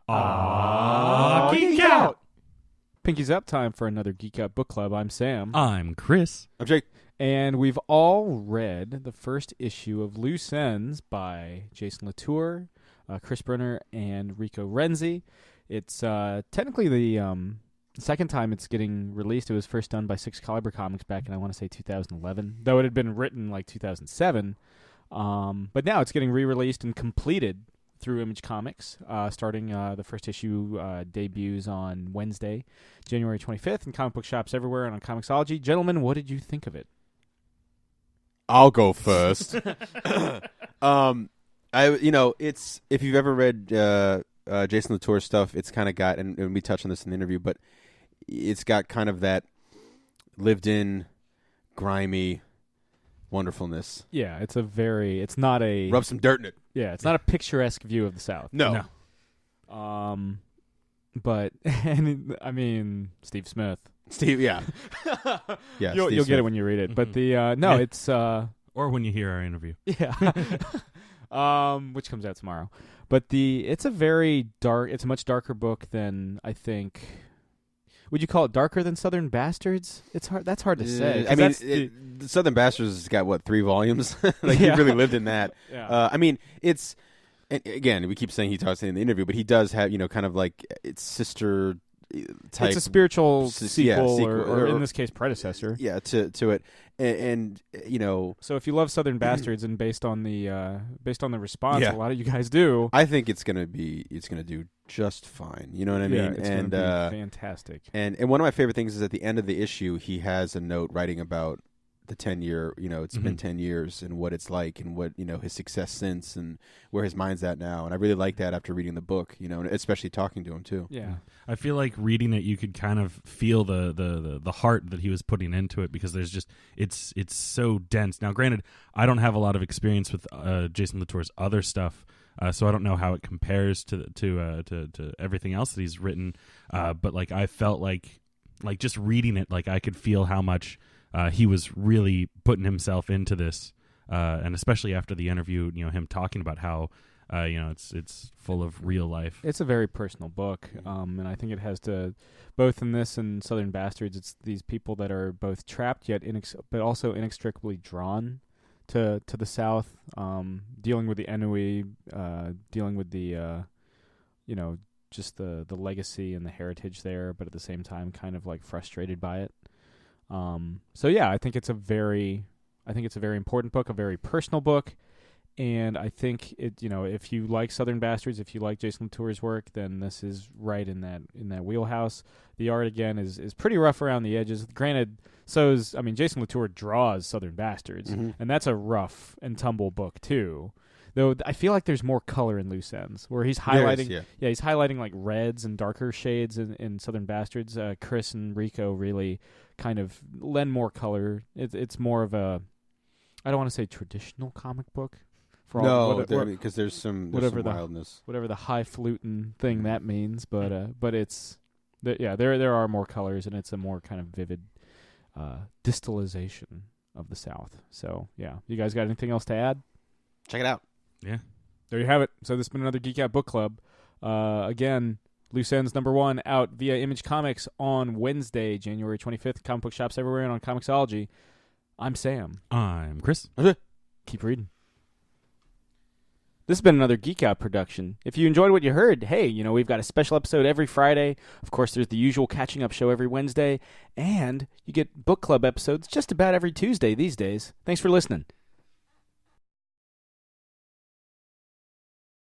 Geek Out! Pinky's up, time for another Geek Out Book Club. I'm Sam. I'm Chris. I'm Jake. And we've all read the first issue of Loose Ends by Jason Latour, Chris Brunner, and Rico Renzi. It's technically the second time it's getting released. It was first done by Six Caliber Comics back in, I want to say, 2011, though it had been written like 2007. But now it's getting re-released and completed through Image Comics, starting the first issue debuts on Wednesday, January 25th, in comic book shops everywhere and on Comixology. Gentlemen, what did you think of it? I'll go first. It's if you've ever read Jason Latour stuff, it's kind of got, and we touched on this in the interview, but it's got kind of that lived-in, grimy wonderfulness. Yeah, it's not a... Rub some dirt in it. Yeah, it's not a picturesque view of the South. No. But, and I mean, Steve Smith. Steve, yeah. Yeah, you'll get it when you read it. But it's... or when you hear our interview. Yeah. Which comes out tomorrow. But it's a much darker book than, I think... Would you call it darker than Southern Bastards? That's hard to say. I mean, Southern Bastards has got, 3 volumes? He really lived in that. Yeah. It's... And again, we keep saying he talks in the interview, but he does have, kind of like its sister type. It's a spiritual sequel, or in this case, predecessor. Yeah, to it, and So if you love Southern Bastards, and based on the response, a lot of you guys do. I think it's gonna do just fine. You know what I mean? It's gonna be fantastic. And one of my favorite things is at the end of the issue, he has a note writing about the 10-year, it's been 10 years and what it's like and what, his success since and where his mind's at now. And I really like that after reading the book, and especially talking to him too. Yeah. I feel like reading it, you could kind of feel the heart that he was putting into it, because there's just, it's so dense. Now, granted, I don't have a lot of experience with Jason Latour's other stuff, so I don't know how it compares to everything else that he's written. But like, I felt like just reading it, like I could feel how much he was really putting himself into this, and especially after the interview, him talking about how, it's full of real life. It's a very personal book, and I think it has to, both in this and Southern Bastards, it's these people that are both trapped yet but also inextricably drawn to the South, dealing with the ennui, dealing with the, just the legacy and the heritage there, but at the same time kind of like frustrated by it. So yeah, I think it's a very important book, a very personal book, and I think it, if you like Southern Bastards, if you like Jason Latour's work, then this is right in that wheelhouse. The art again is pretty rough around the edges. Granted, Jason Latour draws Southern Bastards, and that's a rough and tumble book too. Though I feel like there's more color in Loose Ends, where he's highlighting, he's highlighting like reds and darker shades in Southern Bastards. Chris and Rico really kind of lend more color. It's more of a, I don't want to say traditional comic book. Because there's some wildness. Whatever the highfalutin thing that means, but it's, there are more colors, and it's a more kind of vivid distillation of the South. So yeah, you guys got anything else to add? Check it out. Yeah. There you have it. So this has been another Geek Out Book Club. Again, Loose Ends #1 out via Image Comics on Wednesday, January 25th. Comic book shops everywhere and on Comixology. I'm Sam. I'm Chris. Keep reading. This has been another Geek Out production. If you enjoyed what you heard, hey, we've got a special episode every Friday. Of course, there's the usual catching up show every Wednesday. And you get book club episodes just about every Tuesday these days. Thanks for listening.